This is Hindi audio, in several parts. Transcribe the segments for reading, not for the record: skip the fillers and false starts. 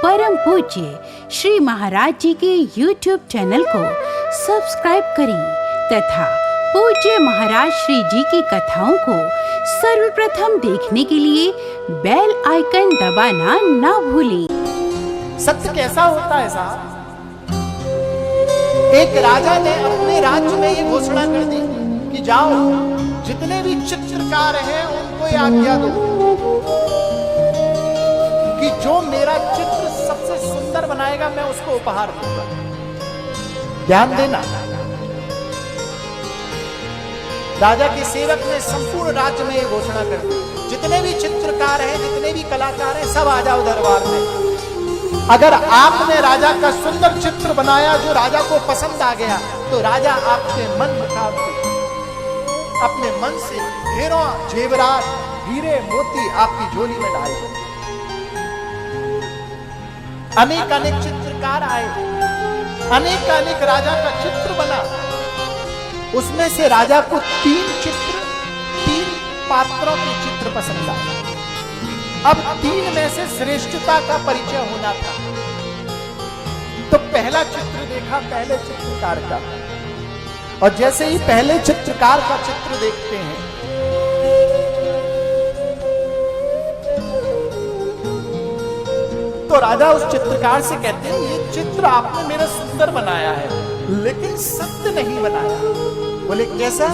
परम पूज्य श्री महाराज जी के YouTube चैनल को सब्सक्राइब करें तथा पूज्य महाराज श्री जी की कथाओं को सर्वप्रथम देखने के लिए बेल आइकन दबाना ना भूलें। सत्य कैसा होता है साहब? एक राजा ने अपने राज्य में ये घोषणा कर दी कि जाओ जितने भी चित्रकार हैं उनको ये आज्ञा दो कि जो मेरा चित्र सबसे सुंदर बनाएगा मैं उसको उपहार दूंगा। ध्यान देना, राजा के सेवक ने संपूर्ण राज्य में ये घोषणा कर दी, जितने भी चित्रकार हैं, जितने भी कलाकार हैं, सब आ जाओ दरबार में। अगर आपने राजा का सुंदर चित्र बनाया जो राजा को पसंद आ गया तो राजा आपके मन मुताबिक अपने मन से ढेरों जेवरात हीरे मोती आपकी झोली में डाल देंगे। अनेक अनेक चित्रकार आए, अनेक अनेक राजा का चित्र बना। उसमें से राजा को तीन पात्रों के चित्र पसंद आए। अब तीन में से श्रेष्ठता का परिचय होना था। तो पहला चित्र देखा पहले चित्रकार का, और जैसे ही पहले चित्रकार का चित्र देखते हैं तो राजा उस चित्रकार से कहते हैं, ये चित्र आपने मेरा सुंदर बनाया है लेकिन सत्य नहीं बनाया। बोले कैसा?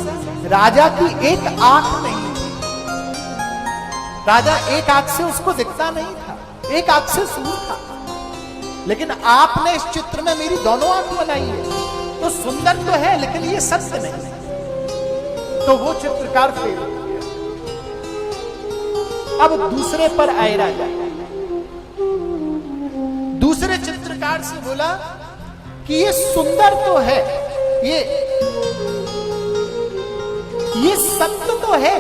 राजा की एक आंख नहीं, राजा एक आंख से उसको दिखता नहीं था, एक आंख से सूर था, लेकिन आपने इस चित्र में मेरी दोनों आंख बनाई है, तो सुंदर तो है लेकिन ये सत्य नहीं। तो वो चित्रकार फेल हो गया। अब दूसरे पर आए राजा, दूसरे चित्रकार से बोला कि ये सुंदर तो है, ये सत्य तो है,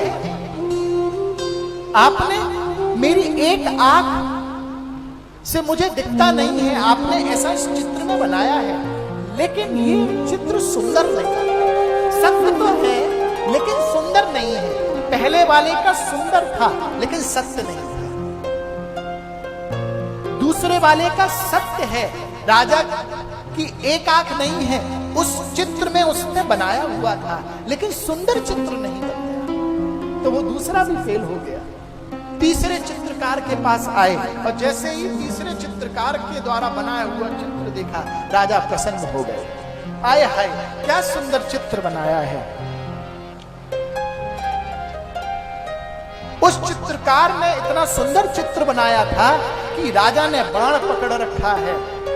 आपने मेरी एक आंख से मुझे दिखता नहीं है, आपने ऐसा इस चित्र में बनाया है, लेकिन ये चित्र सुंदर नहीं है। सत्य तो है लेकिन सुंदर नहीं है। पहले वाले का सुंदर था लेकिन सत्य नहीं था। दूसरे वाले का सत्य है, राजा की एक आंख नहीं है, उस चित्र में उसने बनाया हुआ था लेकिन सुंदर चित्र नहीं बनाया। तो वो दूसरा भी फेल हो गया। तीसरे चित्रकार के पास आए और जैसे ही तीसरे चित्रकार के द्वारा बनाया हुआ चित्र देखा, राजा प्रसन्न हो गए। आए हाय क्या सुंदर चित्र बनाया है। उस चित्रकार ने इतना सुंदर चित्र बनाया था कि राजा ने बाण पकड़ रखा है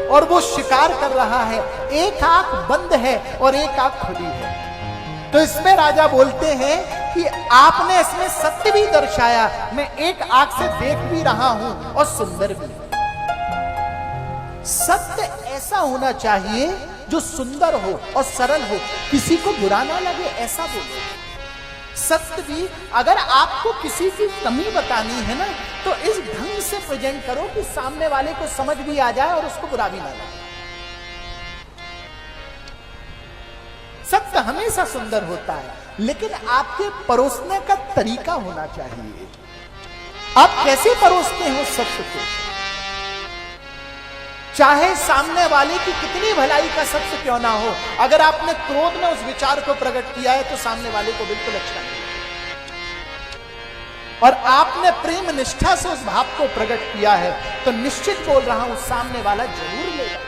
और वो शिकार कर रहा है, एक आंख बंद है और एक आंख खुली है। तो इसमें राजा बोलते हैं कि आपने इसमें सत्य भी दर्शाया, मैं एक आंख से देख भी रहा हूं और सुंदर भी। सत्य ऐसा होना चाहिए जो सुंदर हो और सरल हो, किसी को बुरा ना लगे, ऐसा बोलो। सत्य भी अगर आपको किसी की कमी बतानी है ना तो इस ढंग से प्रेजेंट करो कि सामने वाले को समझ भी आ जाए और उसको बुरा भी ना लगे। सत्य हमेशा सुंदर होता है लेकिन आपके परोसने का तरीका होना चाहिए। आप कैसे परोसते हो सत्य को? चाहे सामने वाले की कितनी भलाई का सत्य क्यों ना हो, अगर आपने क्रोध में उस विचार को प्रकट किया है तो सामने वाले को बिल्कुल अच्छा नहीं, और आपने प्रेम निष्ठा से उस भाव को प्रकट किया है तो निश्चित बोल रहा हूं सामने वाला जरूर लेगा।